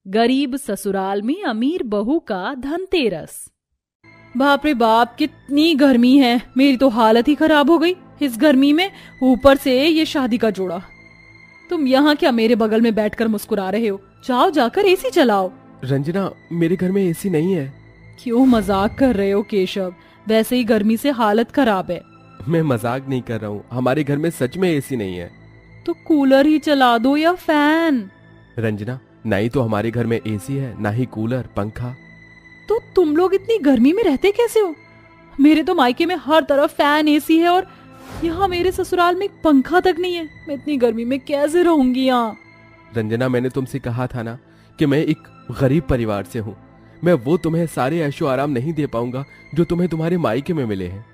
गरीब ससुराल में अमीर बहू का धनतेरस। बाप रे बाप, कितनी गर्मी है, मेरी तो हालत ही खराब हो गई इस गर्मी में, ऊपर से ये शादी का जोड़ा। तुम यहाँ क्या मेरे बगल में बैठकर मुस्कुरा रहे हो? जाओ जाकर एसी चलाओ। रंजना, मेरे घर में एसी नहीं है। क्यों मजाक कर रहे हो केशव? वैसे ही गर्मी से हालत खराब है। मैं मजाक नहीं कर रहा हूँ, हमारे घर में सच में एसी नहीं है। तो कूलर ही चला दो या फैन। रंजना, ना ही तो हमारे घर में एसी है, ना ही कूलर पंखा। तो तुम लोग इतनी गर्मी में रहते कैसे हो? मेरे तो मायके में हर तरफ फैन एसी है और यहाँ मेरे ससुराल में पंखा तक नहीं है। मैं इतनी गर्मी में कैसे रहूंगी यहाँ? रंजना, मैंने तुमसे कहा था ना कि मैं एक गरीब परिवार से हूँ। मैं वो तुम्हें सारे ऐशो आराम नहीं दे पाऊंगा जो तुम्हें तुम्हारे मायके में मिले हैं।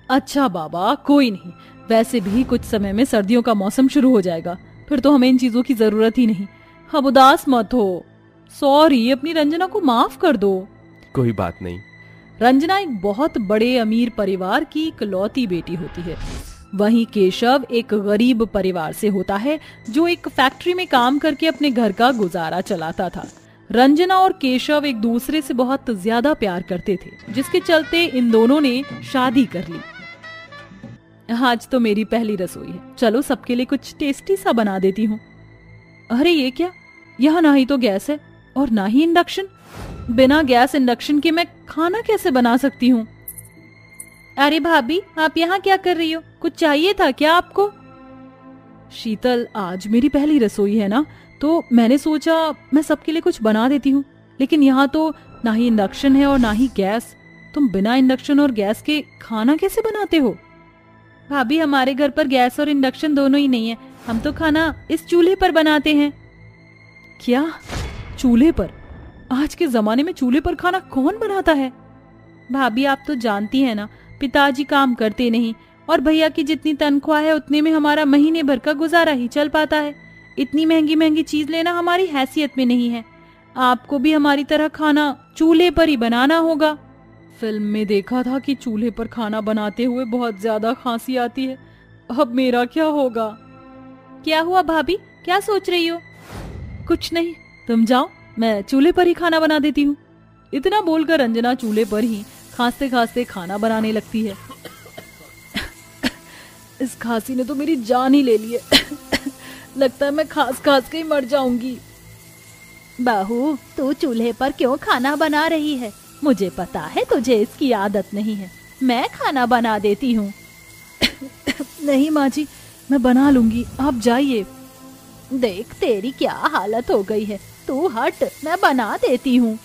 अच्छा बाबा, कोई नहीं, वैसे भी कुछ समय में सर्दियों का मौसम शुरू हो जाएगा, फिर तो हमें इन चीजों की जरूरत ही नहीं। अब उदास मत हो। सॉरी, अपनी रंजना को माफ कर दो। कोई बात नहीं। रंजना एक बहुत बड़े अमीर परिवार की इकलौती बेटी होती है। वहीं केशव एक गरीब परिवार से होता है जो एक फैक्ट्री में काम करके अपने घर का गुजारा चलाता था। रंजना और केशव एक दूसरे से बहुत ज्यादा प्यार करते थे, जिसके चलते इन दोनों ने शादी कर ली। आज तो मेरी पहली रसोई है, चलो सबके लिए कुछ टेस्टी सा बना देती हूँ। अरे ये क्या, यहाँ ना ही तो गैस है और ना ही इंडक्शन। बिना गैस इंडक्शन के मैं खाना कैसे बना सकती हूँ? अरे भाभी, आप यहाँ क्या कर रही हो? कुछ चाहिए था क्या आपको? शीतल, आज मेरी पहली रसोई है ना, तो मैंने सोचा मैं सबके लिए कुछ बना देती हूँ, लेकिन यहाँ तो ना ही इंडक्शन है और ना ही गैस। तुम बिना इंडक्शन और गैस के खाना कैसे बनाते हो? भाभी, हमारे घर पर गैस और इंडक्शन दोनों ही नहीं है, हम तो खाना इस चूल्हे पर बनाते हैं। क्या, चूल्हे पर? आज के जमाने में चूल्हे पर खाना कौन बनाता है? भाभी, आप तो जानती हैं ना, पिताजी काम करते नहीं और भैया की जितनी तनख्वाह है उतने में हमारा महीने भर का गुजारा ही चल पाता है। इतनी महंगी महंगी चीज लेना हमारी हैसियत में नहीं है। आपको भी हमारी तरह खाना चूल्हे पर ही बनाना होगा। फिल्म में देखा था कि चूल्हे पर खाना बनाते हुए बहुत ज्यादा खांसी आती है। अब मेरा क्या होगा? क्या हुआ भाभी, क्या सोच रही हो? कुछ नहीं, तुम जाओ, मैं चूल्हे पर ही खाना बना देती हूँ। इतना बोलकर रंजना चूल्हे पर ही खांसते खांसते खाना बनाने लगती है। इस खांसी ने तो मेरी जान ही ले ली है। लगता है मैं खांस खांस के ही मर जाऊंगी। बहू, तू चूल्हे पर क्यों खाना बना रही है? मुझे पता है तुझे इसकी आदत नहीं है, मैं खाना बना देती हूँ। नहीं माँ जी, मैं बना लूंगी, आप जाइए। देख तेरी क्या हालत हो गई है, तू हट, मैं बना देती हूँ।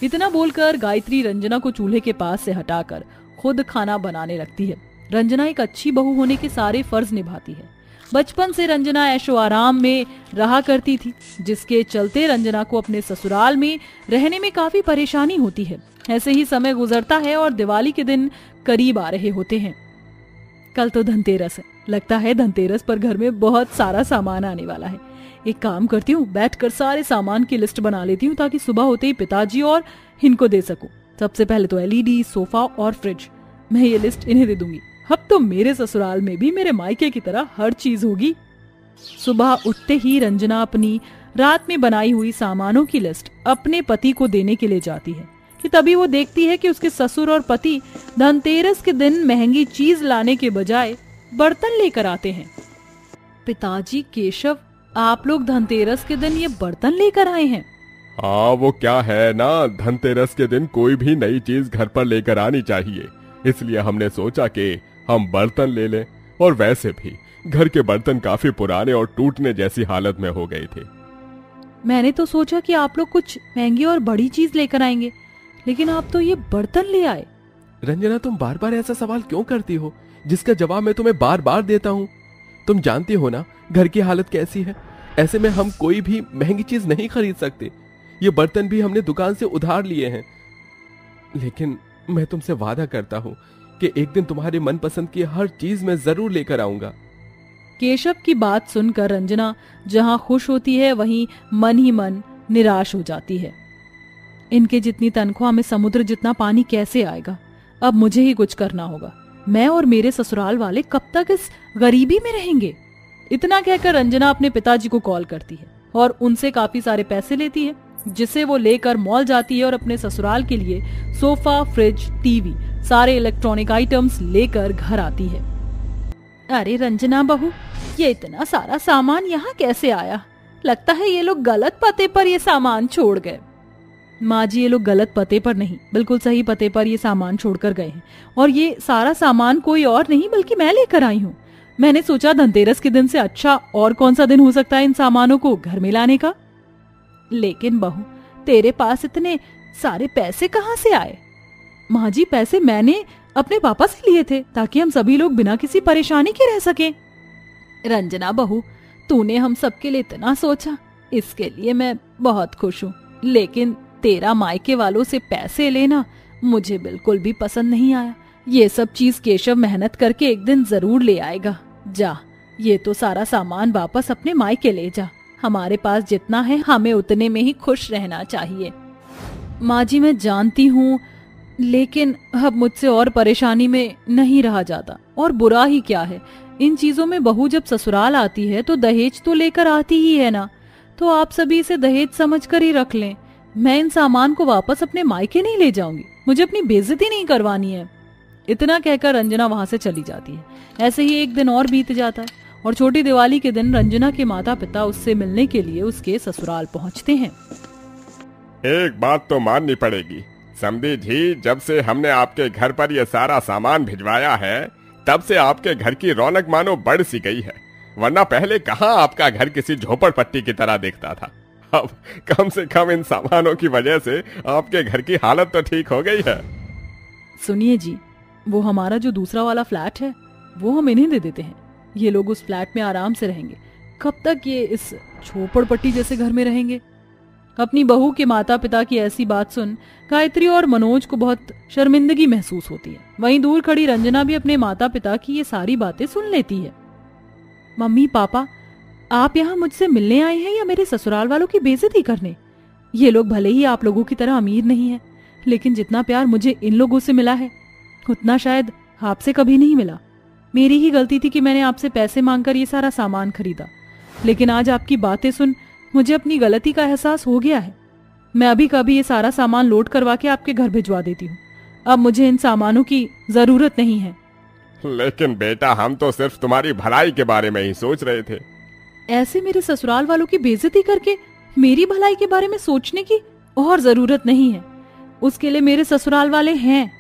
इतना बोलकर गायत्री रंजना को चूल्हे के पास से हटाकर खुद खाना बनाने लगती है। रंजना एक अच्छी बहू होने के सारे फर्ज निभाती है। बचपन से रंजना ऐशो आराम में रहा करती थी, जिसके चलते रंजना को अपने ससुराल में रहने में काफी परेशानी होती है। ऐसे ही समय गुजरता है और दिवाली के दिन करीब आ रहे होते हैं। कल तो धनतेरस है, लगता है धनतेरस पर घर में बहुत सारा सामान आने वाला है। एक काम करती हूँ, बैठकर सारे सामान की लिस्ट बना लेती हूँ ताकि सुबह होते ही पिताजी और इनको दे सकूं। सबसे पहले तो एलईडी, सोफा और फ्रिज, मैं ये लिस्ट इन्हें दे दूंगी। अब तो मेरे ससुराल में भी मेरे मायके की तरह हर चीज होगी। सुबह उठते ही रंजना अपनी रात में बनाई हुई सामानों की लिस्ट अपने पति को देने के लिए जाती है कि तभी वो देखती है कि उसके ससुर और पति धनतेरस के दिन महंगी चीज लाने के बजाय बर्तन लेकर आते हैं। पिताजी, केशव, आप लोग धनतेरस के दिन ये बर्तन लेकर आए हैं? हाँ, वो क्या है ना, धनतेरस के दिन कोई भी नई चीज घर पर लेकर आनी चाहिए, इसलिए हमने सोचा कि हम बर्तन ले लें। और वैसे भी घर के बर्तन काफी पुराने और टूटने जैसी हालत में हो गए थे। मैंने तो सोचा कि आप लोग कुछ महंगी और बड़ी चीज लेकर आएंगे, लेकिन आप तो ये बर्तन ले आए। रंजना, तुम बार बार ऐसा सवाल क्यों करती हो, जिसका जवाब मैं तुम्हें बार बार देता हूँ। तुम जानती हो ना घर की हालत कैसी है। ऐसे में हम कोई भी महंगी चीज नहीं खरीद सकते। ये बर्तन भी हमने दुकान से उधार लिए हैं, लेकिन मैं तुमसे वादा करता हूँ कि एक दिन तुम्हारे मनपसंद की हर चीज मैं जरूर लेकर आऊंगा। केशव की बात सुनकर रंजना जहाँ खुश होती है वहीं मन ही मन निराश हो जाती है। इनके जितनी तनख्वाह में समुद्र जितना पानी कैसे आएगा? अब मुझे ही कुछ करना होगा। मैं और मेरे ससुराल वाले कब तक इस गरीबी में रहेंगे? इतना कहकर रंजना अपने पिताजी को कॉल करती है और उनसे काफी सारे पैसे लेती है जिसे वो लेकर मॉल जाती है और अपने ससुराल के लिए सोफा, फ्रिज, टीवी, सारे इलेक्ट्रॉनिक आइटम्स लेकर घर आती है। अरे रंजना बहू, ये इतना सारा सामान यहाँ कैसे आया? लगता है ये लोग गलत पते पर ये सामान छोड़ गए। माँ जी, ये लोग गलत पते पर नहीं, बिल्कुल सही पते पर ये सामान छोड़कर गए हैं। और ये सारा सामान कोई और नहीं बल्कि मैं लेकर आई हूँ। मैंने सोचा धनतेरस के दिन से अच्छा और कौन सा दिन हो सकता है इन सामानों को घर में लाने का। लेकिन बहू, तेरे पास इतने सारे पैसे कहाँ से आए? माँ जी, पैसे मैंने अपने पापा से लिए थे ताकि हम सभी लोग बिना किसी परेशानी के रह सकें। रंजना बहू, तूने हम सबके लिए इतना सोचा, इसके लिए मैं बहुत खुश हूँ। लेकिन तेरा मायके वालों से पैसे लेना मुझे बिल्कुल भी पसंद नहीं आया। ये सब चीज केशव मेहनत करके एक दिन जरूर ले आएगा। जा, ये तो सारा सामान वापस अपने मायके ले जा। हमारे पास जितना है हमें उतने में ही खुश रहना चाहिए। माँ जी, मैं जानती हूँ, लेकिन अब मुझसे और परेशानी में नहीं रहा जाता। और बुरा ही क्या है, इन चीजों में बहू जब ससुराल आती है तो दहेज तो लेकर आती ही है ना। तो आप सभी इसे दहेज समझकर ही रख लें। मैं इन सामान को वापस अपने मायके नहीं ले जाऊंगी, मुझे अपनी बेइज्जती नहीं करवानी है। इतना कहकर रंजना वहां से चली जाती है। ऐसे ही एक दिन और बीत जाता है और छोटी दिवाली के दिन रंजना के माता पिता उससे मिलने के लिए उसके ससुराल पहुंचते हैं। एक बात तो माननी पड़ेगी समधी जी, जब से हमने आपके घर पर यह सारा सामान भिजवाया है तब से आपके घर की रौनक मानो बढ़ सी गई है। वरना पहले कहाँ आपका घर किसी झोपड़पट्टी की तरह दिखता था। अब कम से कम इन सामानों की वजह से आपके घर की हालत तो ठीक हो गई है। सुनिए जी, वो हमारा जो दूसरा वाला फ्लैट है वो हम इन्हें दे देते हैं। ये लोग उस फ्लैट में आराम से रहेंगे। कब तक ये इस झोपड़पट्टी जैसे घर में रहेंगे? अपनी बहू के माता पिता की ऐसी बात सुन गायत्री और मनोज को बहुत शर्मिंदगी महसूस होती है। वहीं दूर खड़ी रंजना भी अपने माता पिता की ये सारी बातें सुन लेती है। मम्मी पापा, आप यहाँ मुझसे मिलने आए हैं या मेरे ससुराल वालों की बेइज्जती करने? ये लोग भले ही आप लोगों की तरह अमीर नहीं है, लेकिन जितना प्यार मुझे इन लोगों से मिला है उतना शायद आपसे कभी नहीं मिला। मेरी ही गलती थी कि मैंने आपसे पैसे मांगकर ये सारा सामान खरीदा, लेकिन आज आपकी बातें सुन मुझे अपनी गलती का एहसास हो गया है। मैं अभी कभी ये सारा सामान लोड करवा के आपके घर भिजवा देती हूँ। अब मुझे इन सामानों की जरूरत नहीं है। लेकिन बेटा, हम तो सिर्फ तुम्हारी भलाई के बारे में ही सोच रहे थे। ऐसे मेरे ससुराल वालों की बेइज्जती करके मेरी भलाई के बारे में सोचने की और जरूरत नहीं है। उसके लिए मेरे ससुराल वाले हैं।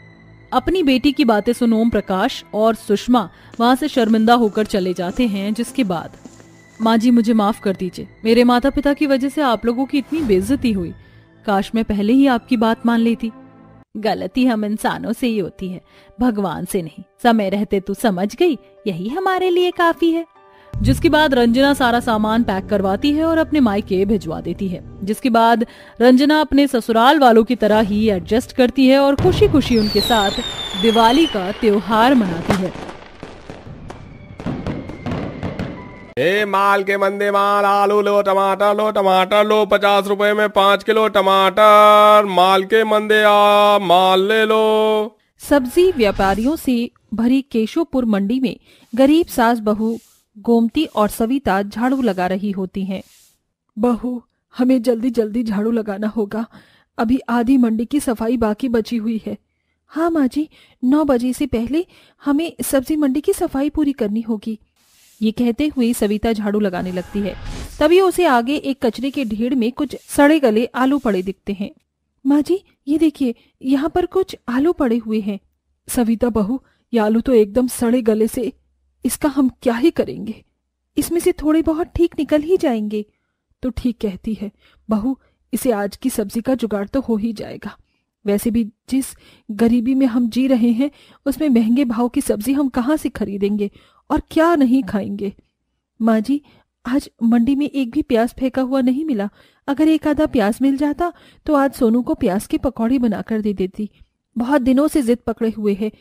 अपनी बेटी की बातें सुन ओम प्रकाश और सुषमा वहां से शर्मिंदा होकर चले जाते हैं। जिसके बाद, माँ जी मुझे माफ कर दीजिए, मेरे माता पिता की वजह से आप लोगों की इतनी बेइज्जती हुई। काश मैं पहले ही आपकी बात मान लेती। गलती हम इंसानों से ही होती है, भगवान से नहीं। समय रहते तू समझ गई, यही हमारे लिए काफी है। जिसके बाद रंजना सारा सामान पैक करवाती है और अपने मायके भिजवा देती है। जिसके बाद रंजना अपने ससुराल वालों की तरह ही एडजस्ट करती है और खुशी खुशी उनके साथ दिवाली का त्योहार मनाती है। ए माल के मंदे माल, आलू लो, टमाटर लो 50 रुपए में 5 किलो टमाटर। माल के मंदे आ, माल ले लो। सब्जी व्यापारियों से भरी केशवपुर मंडी में गरीब सास बहू गोमती और सविता झाड़ू लगा रही होती हैं। बहू, हमें जल्दी जल्दी झाड़ू लगाना होगा, अभी आधी मंडी की सफाई बाकी बची हुई है। हाँ माँ जी, 9 बजे से पहले हमें सब्जी मंडी की सफाई पूरी करनी होगी। ये कहते हुए सविता झाड़ू लगाने लगती है। तभी उसे आगे एक कचरे के ढेर में कुछ सड़े गले आलू पड़े दिखते हैं। माँ जी, ये देखिए, यहाँ पर कुछ आलू पड़े हुए हैं। सविता बहू, ये आलू तो एकदम सड़े गले से, इसका हम क्या ही करेंगे? इसमें से थोड़े बहुत ठीक निकल ही जाएंगे। तो ठीक कहती है बहू, इसे आज की सब्जी का जुगाड़ तो हो ही जाएगा। वैसे भी जिस गरीबी में हम जी रहे हैं उसमें महंगे भाव की सब्जी हम कहाँ से खरीदेंगे और क्या नहीं खाएंगे। माँ जी, आज मंडी में एक भी प्याज फेंका हुआ नहीं मिला। अगर एक आधा प्याज मिल जाता तो आज सोनू को प्याज की पकौड़ी बनाकर दे देती। बहुत दिनों से जिद पकड़े हुए है।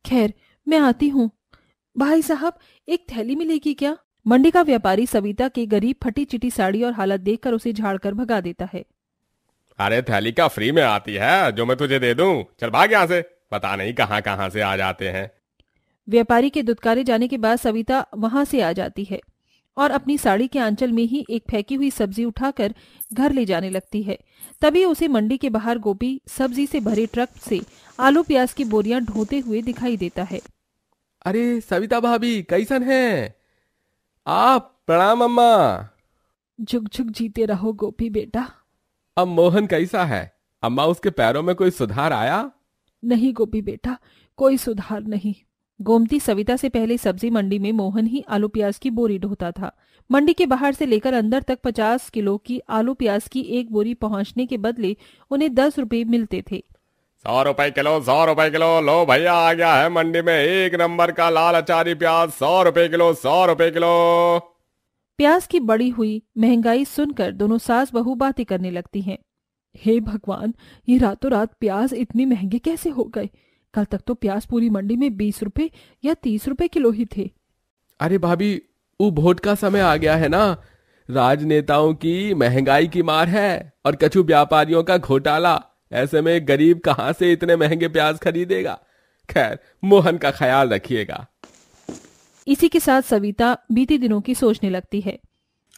खैर, मैं आती हूँ। भाई साहब, एक थैली मिलेगी क्या? मंडी का व्यापारी सविता की गरीब फटी चिटी साड़ी और हालत देखकर उसे झाड़कर भगा देता है। अरे थैली का फ्री में आती है जो मैं तुझे दे दूं। चल भाग यहाँ से, पता नहीं कहाँ कहाँ से आ जाते हैं। व्यापारी के दुत्कारे जाने के बाद सविता वहां से आ जाती है और अपनी साड़ी के आंचल में ही एक फेंकी हुई सब्जी उठाकर घर ले जाने लगती है। तभी उसे मंडी के बाहर गोपी सब्जी से भरे ट्रक से आलू प्याज की बोरियां ढोते हुए दिखाई देता है। अरे सविता भाभी, कैसन है आप? प्रणाम अम्मा। झुक झुक जीते रहो गोपी बेटा। अब मोहन कैसा है अम्मा? उसके पैरों में कोई सुधार आया? नहीं गोपी बेटा, कोई सुधार नहीं। गोमती सविता से पहले सब्जी मंडी में मोहन ही आलू प्याज की बोरी ढोता था। मंडी के बाहर से लेकर अंदर तक 50 किलो की आलू प्याज की एक बोरी पहुंचने के बदले उन्हें 10 रुपए मिलते थे। 100 रुपए किलो, 100 रुपए किलो। लो भैया, आ गया है मंडी में एक नंबर का लाल अचारी प्याज। 100 रुपए किलो, 100 रुपए किलो। प्याज की बढ़ी हुई महंगाई सुनकर दोनों सास बहू बातें करने लगती हैं। हे भगवान, ये रातों रात प्याज इतने महंगे कैसे हो गए? कल तक तो प्याज पूरी मंडी में 20 रुपए या 30 रुपए किलो ही थे। अरे भाभी, वो वोट का समय आ गया है ना। राजनेताओं की महंगाई की मार है और कछु व्यापारियों का घोटाला। ऐसे में गरीब कहां से इतने महंगे प्याज खरीदेगा? खैर, मोहन का ख्याल रखिएगा। इसी के साथ सविता बीते दिनों की सोचने लगती है।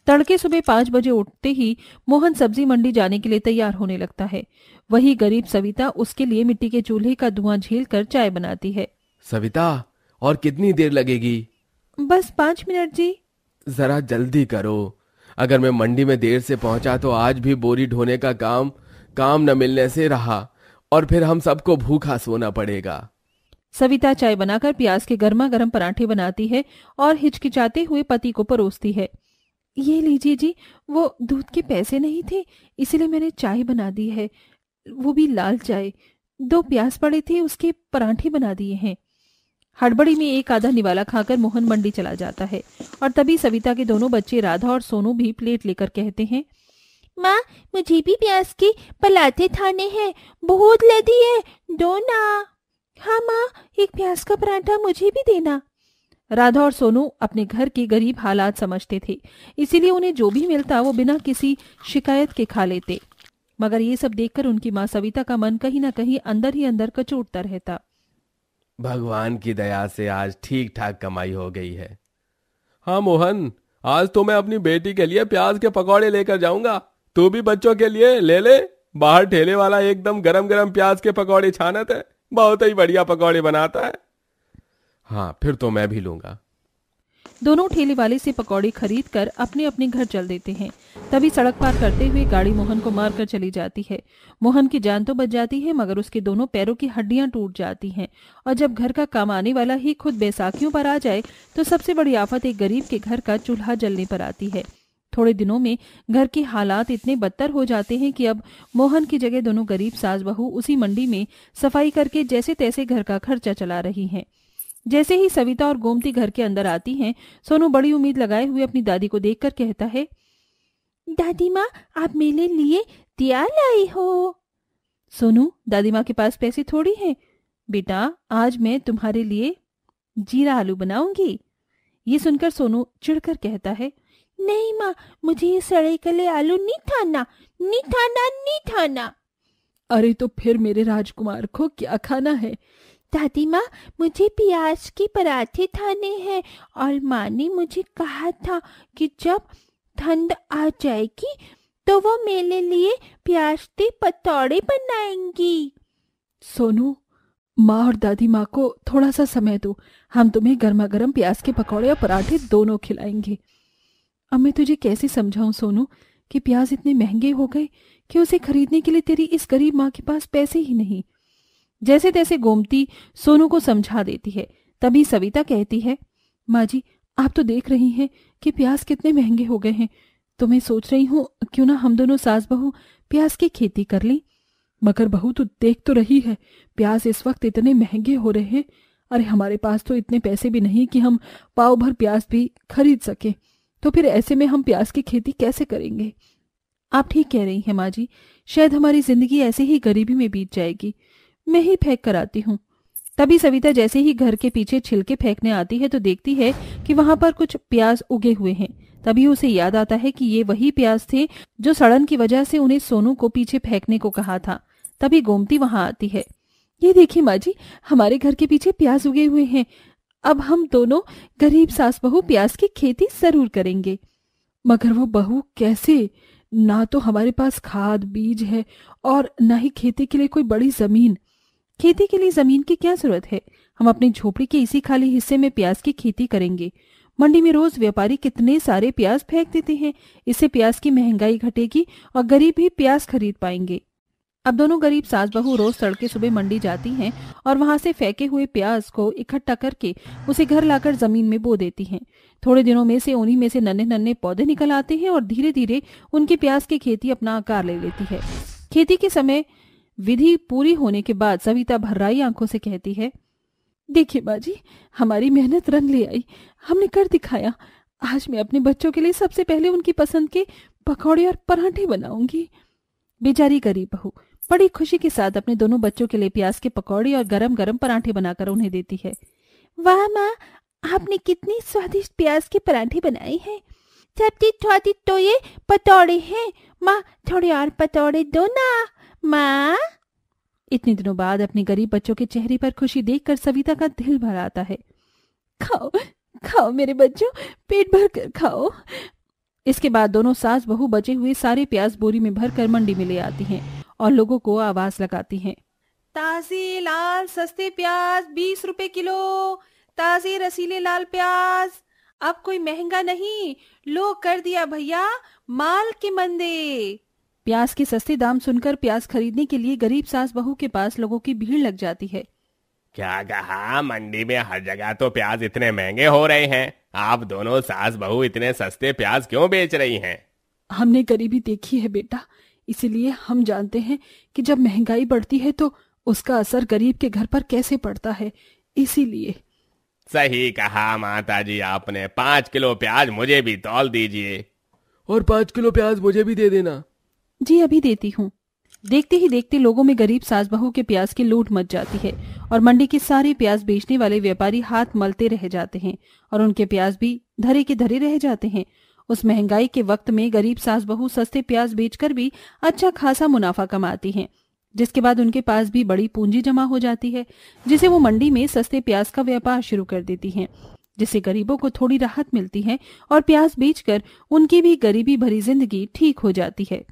तड़के सुबह 5 बजे उठते ही मोहन सब्जी मंडी जाने के लिए तैयार होने लगता है। वही गरीब सविता उसके लिए मिट्टी के चूल्हे का धुआं झेलकर चाय बनाती है। सविता, और कितनी देर लगेगी? बस 5 मिनट जी। जरा जल्दी करो। अगर मैं मंडी में देर से पहुंचा तो आज भी बोरी ढोने का काम न मिलने से रहा और फिर हम सबको भूखा सोना पड़ेगा। सविता चाय बनाकर प्याज के गर्मा गर्म पराठे बनाती है और हिचकिचाते हुए पति को परोसती है। ये लीजिए जी, वो दूध के पैसे नहीं थे, इसलिए मैंने चाय बना दी है, वो भी लाल चाय। 2 प्याज पड़े थे, उसके पराठे बना दिए हैं। हड़बड़ी में एक आधा निवाला खाकर मोहन मंडी चला जाता है और तभी सविता के दोनों बच्चे राधा और सोनू भी प्लेट लेकर कहते हैं, माँ, मुझे भी प्याज के पराठे खाने हैं, बहुत लदी है, दो ना। हाँ माँ, एक प्याज का पराठा मुझे भी देना। राधा और सोनू अपने घर के गरीब हालात समझते थे, इसीलिए उन्हें जो भी मिलता वो बिना किसी शिकायत के खा लेते। मगर ये सब देखकर उनकी माँ सविता का मन कहीं न कहीं अंदर ही अंदर कचोटता रहता। भगवान की दया से आज ठीक ठाक कमाई हो गई है। हाँ मोहन, आज तो मैं अपनी बेटी के लिए प्याज के पकौड़े लेकर जाऊंगा। तू भी बच्चों के लिए ले ले। बाहर ठेले वाला एकदम गरम गरम प्याज के पकौड़े छानत है, बहुत ही बढ़िया पकौड़े बनाता है। हाँ, फिर तो मैं भी लूंगा। दोनों ठेले वाले से पकौड़े खरीद कर अपने अपने घर चल देते हैं। तभी सड़क पार करते हुए गाड़ी मोहन को मारकर चली जाती है। मोहन की जान तो बच जाती है, मगर उसके दोनों पैरों की हड्डियां टूट जाती हैं। और जब घर का काम आने वाला ही खुद बैसाखियों पर आ जाए तो सबसे बड़ी आफत एक गरीब के घर का चूल्हा जलने पर आती है। थोड़े दिनों में घर के हालात इतने बदतर हो जाते हैं कि अब मोहन की जगह दोनों गरीब सास बहू उसी मंडी में सफाई करके जैसे तैसे घर का खर्चा चला रही हैं। जैसे ही सविता और गोमती घर के अंदर आती हैं, सोनू बड़ी उम्मीद लगाए हुए अपनी दादी को देखकर कहता है, दादी माँ, आप मेरे लिए तैयार लाई हो। सोनू, दादी माँ के पास पैसे थोड़ी हैं। बेटा, आज मैं तुम्हारे लिए जीरा आलू बनाऊंगी। ये सुनकर सोनू चिढ़कर कहता है, नहीं माँ, मुझे ये सड़े गले आलू नहीं खाना, नहीं खाना, नहीं खाना। अरे तो फिर मेरे राजकुमार को क्या खाना है? दादी माँ, मुझे प्याज के पराठे खाने हैं और माँ ने मुझे कहा था कि जब ठंड आ जाएगी तो वो मेरे लिए प्याज के पकौड़े बनाएंगी। सोनू, माँ और दादी माँ को थोड़ा सा समय दो, हम तुम्हें गर्मा गर्म प्याज के पकौड़े और पराठे दोनों खिलाएंगे। अब मैं तुझे कैसे समझाऊं सोनू कि प्याज इतने महंगे हो गए कि उसे खरीदने के लिए तेरी इस गरीब माँ के पास पैसे ही नहीं। जैसे तैसे गोमती सोनू को समझा देती है। तभी सविता कहती है, माँ जी, आप तो देख रही हैं कि प्याज कितने महंगे हो गए हैं, तो मैं सोच रही हूँ क्यों ना हम दोनों सास बहू प्याज की खेती कर लें। मगर बहू, तो देख तो रही है प्याज इस वक्त इतने महंगे हो रहे हैं। अरे हमारे पास तो इतने पैसे भी नहीं कि हम पाव भर प्याज भी खरीद सके, तो फिर ऐसे में हम प्याज की खेती कैसे करेंगे? आप ठीक कह रही हैं माँ जी, शायद हमारी जिंदगी ऐसे ही गरीबी में बीत जाएगी। मैं ही फेंक कर आती हूँ। तभी सविता जैसे ही घर के पीछे छिलके फेंकने आती है तो देखती है कि वहां पर कुछ प्याज उगे हुए हैं। तभी उसे याद आता है कि ये वही प्याज थे जो सड़न की वजह से उन्हें सोनू को पीछे फेंकने को कहा था। तभी गोमती वहां आती है। ये देखिए माँ जी, हमारे घर के पीछे प्याज उगे हुए हैं। अब हम दोनों गरीब सास बहू प्याज की खेती जरूर करेंगे। मगर वो बहू कैसे? ना तो हमारे पास खाद बीज है और ना ही खेती के लिए कोई बड़ी जमीन। खेती के लिए जमीन की क्या जरूरत है? हम अपनी झोपड़ी के इसी खाली हिस्से में प्याज की खेती करेंगे। मंडी में रोज व्यापारी कितने सारे प्याज फेंक देते हैं। इससे प्याज की महंगाई घटेगी और गरीब भी प्याज खरीद पाएंगे। अब दोनों गरीब सास बहू रोज तड़के सुबह मंडी जाती हैं और वहां से फेंके हुए प्याज को इकट्ठा करके उसे घर लाकर जमीन में बो देती हैं। थोड़े दिनों में से उन्हीं में से नन्हे नन्हे पौधे निकल आते हैं और धीरे धीरे उनकी प्याज की खेती अपना आकार ले लेती है। खेती के समय विधि पूरी होने के बाद सविता भर्राई आंखों से कहती है, देखिए बाजी, हमारी मेहनत रंग ले आई, हमने कर दिखाया। आज मैं अपने बच्चों के लिए सबसे पहले उनकी पसंद के पकौड़े और पराठे बनाऊंगी। बेचारी गरीब बहू बड़ी खुशी के साथ अपने दोनों बच्चों के लिए प्याज के पकौड़े और गरम गरम पराठे बनाकर उन्हें देती है। वाह माँ, आपने कितनी स्वादिष्ट प्याज के पराठे बनाए हैं। सबसे स्वादिष्ट तो ये पतौड़े हैं। माँ, थोड़े और पतौड़े दो ना माँ। इतने दिनों बाद अपने गरीब बच्चों के चेहरे पर खुशी देखकर सविता का दिल भर आता है। खाओ खाओ मेरे बच्चों, पेट भर कर खाओ। इसके बाद दोनों सास बहू बचे हुए सारे प्याज बोरी में भरकर मंडी में ले आती हैं और लोगों को आवाज लगाती हैं, ताजे लाल सस्ते प्याज 20 रुपए किलो, ताजे रसीले लाल प्याज, अब कोई महंगा नहीं, लो कर दिया भैया, माल के मंदे। प्याज के सस्ते दाम सुनकर प्याज खरीदने के लिए गरीब सास बहू के पास लोगों की भीड़ लग जाती है। क्या कहा, मंडी में हर जगह तो प्याज इतने महंगे हो रहे हैं, आप दोनों सास बहू इतने सस्ते प्याज क्यों बेच रही हैं? हमने गरीबी देखी है बेटा, इसीलिए हम जानते हैं कि जब महंगाई बढ़ती है तो उसका असर गरीब के घर पर कैसे पड़ता है, इसीलिए। सही कहा माताजी आपने। 5 किलो प्याज मुझे भी तौल दीजिए। और 5 किलो प्याज मुझे भी दे देना। जी अभी देती हूँ। देखते ही देखते लोगों में गरीब सास बहू के प्याज की लूट मच जाती है और मंडी के सारे प्याज बेचने वाले व्यापारी हाथ मलते रह जाते हैं और उनके प्याज भी धरे के धरे रह जाते हैं। उस महंगाई के वक्त में गरीब सास बहू सस्ते प्याज बेचकर भी अच्छा खासा मुनाफा कमाती हैं, जिसके बाद उनके पास भी बड़ी पूंजी जमा हो जाती है, जिसे वो मंडी में सस्ते प्याज का व्यापार शुरू कर देती हैं, जिससे गरीबों को थोड़ी राहत मिलती है और प्याज बेचकर उनकी भी गरीबी भरी जिंदगी ठीक हो जाती है।